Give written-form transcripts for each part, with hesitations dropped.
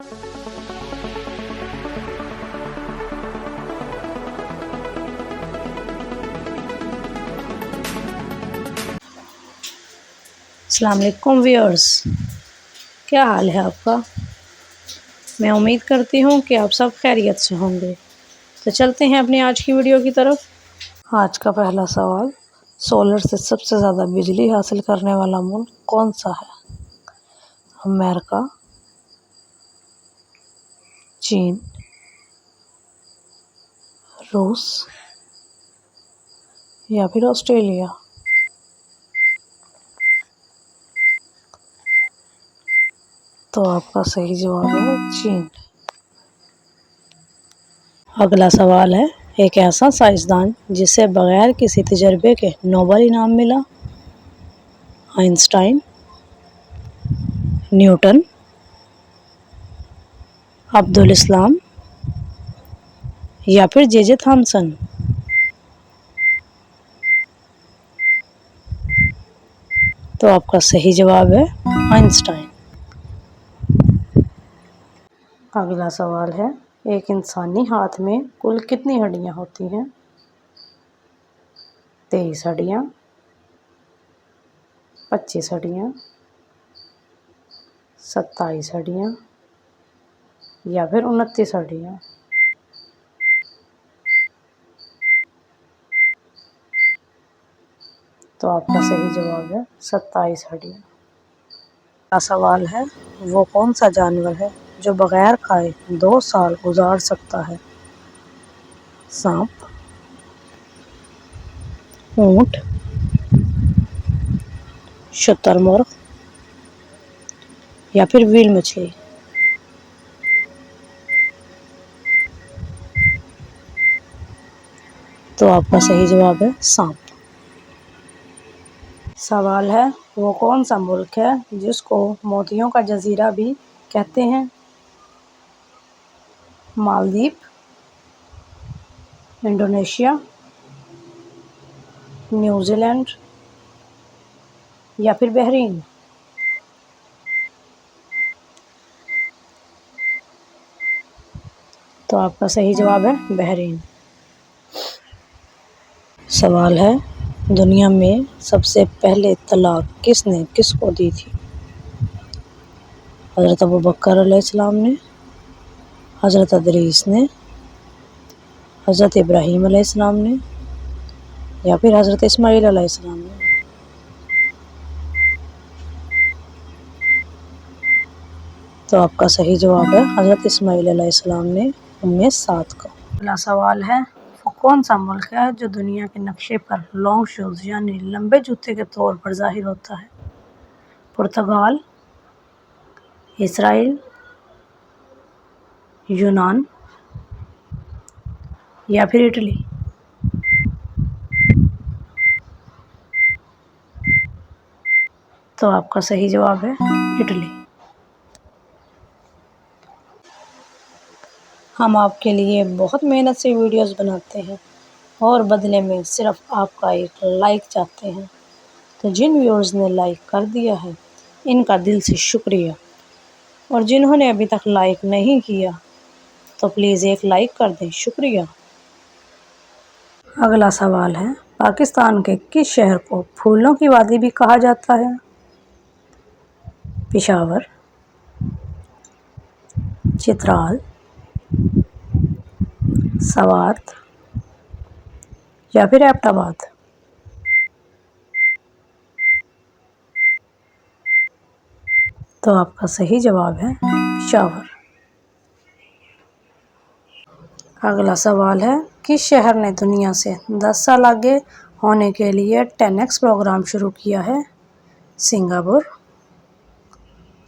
अस्सलाम वालेकुम व्यूअर्स, क्या हाल है आपका। मैं उम्मीद करती हूँ कि आप सब खैरियत से होंगे। तो चलते हैं अपनी आज की वीडियो की तरफ। आज का पहला सवाल, सोलर से सबसे ज़्यादा बिजली हासिल करने वाला मुल्क कौन सा है? अमेरिका, चीन, रूस या फिर ऑस्ट्रेलिया। तो आपका सही जवाब है चीन। अगला सवाल है, एक ऐसा साइंसदान जिसे बगैर किसी तजर्बे के नोबेल इनाम मिला। आइंस्टाइन, न्यूटन, अब्दुल इस्लाम या फिर जे थॉमसन। तो आपका सही जवाब है आइंस्टाइन। अगला सवाल है, एक इंसानी हाथ में कुल कितनी हड्डियां होती हैं? 23 हड्डियां, 25 हड्डियां, 27 हड्डियां या फिर 29 हड्डियां। तो आपका सही जवाब है 27 हड्डियां। अगला सवाल है, वो कौन सा जानवर है जो बगैर खाए 2 साल गुजार सकता है? सांप, ऊंट, शुतुरमुर्ग या फिर व्हेल मछली। तो आपका सही जवाब है सांप। सवाल है, वो कौन सा मुल्क है जिसको मोतियों का जजीरा भी कहते हैं? मालदीव, इंडोनेशिया, न्यूजीलैंड या फिर बहरीन। तो आपका सही जवाब है बहरीन। सवाल है, दुनिया में सबसे पहले तलाक किसने किसको दी थी? हज़रत अबू बकर अलैहिस्सलाम ने, हज़रत इदरीस ने, हज़रत इब्राहीम अलैहिस्सलाम ने या फिर हज़रत इस्माईल अलैहिस्सलाम ने। तो आपका सही जवाब है हज़रत इस्माईल अलैहिस्सलाम ने, उनमें 7 का। अगला सवाल है, वो कौन सा मुल्क है जो दुनिया के नक्शे पर लॉन्ग शूज़ यानी लंबे जूते के तौर पर ज़ाहिर होता है? पुर्तगाल, इसराइल, यूनान या फिर इटली। तो आपका सही जवाब है इटली। हम आपके लिए बहुत मेहनत से वीडियोस बनाते हैं और बदले में सिर्फ आपका एक लाइक चाहते हैं। तो जिन व्यूअर्स ने लाइक कर दिया है, इनका दिल से शुक्रिया, और जिन्होंने अभी तक लाइक नहीं किया तो प्लीज़ एक लाइक कर दें, शुक्रिया। अगला सवाल है, पाकिस्तान के किस शहर को फूलों की वादी भी कहा जाता है? पेशावर, चित्राल, सवात या फिर एबटाबाद। तो आपका सही जवाब है पेशावर। अगला सवाल है, किस शहर ने दुनिया से 10 साल आगे होने के लिए 10x प्रोग्राम शुरू किया है? सिंगापुर,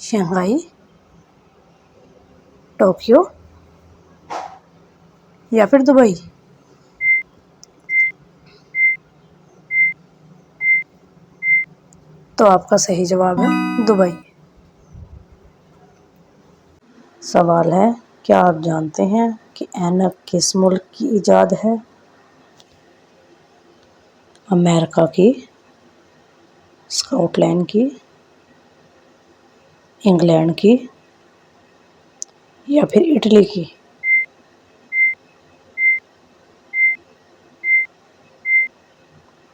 शंघाई, टोक्यो या फिर दुबई। तो आपका सही जवाब है दुबई। सवाल है, क्या आप जानते हैं कि ऐनक किस मुल्क की इजाद है? अमेरिका की, स्कॉटलैंड की, इंग्लैंड की या फिर इडली की?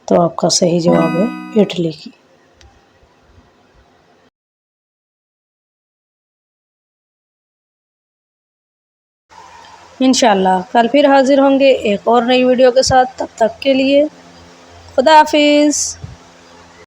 तो आपका सही जवाब है इडली की। इंशाल्लाह कल फिर हाजिर होंगे एक और नई वीडियो के साथ। तब तक के लिए खुदा हाफिज़।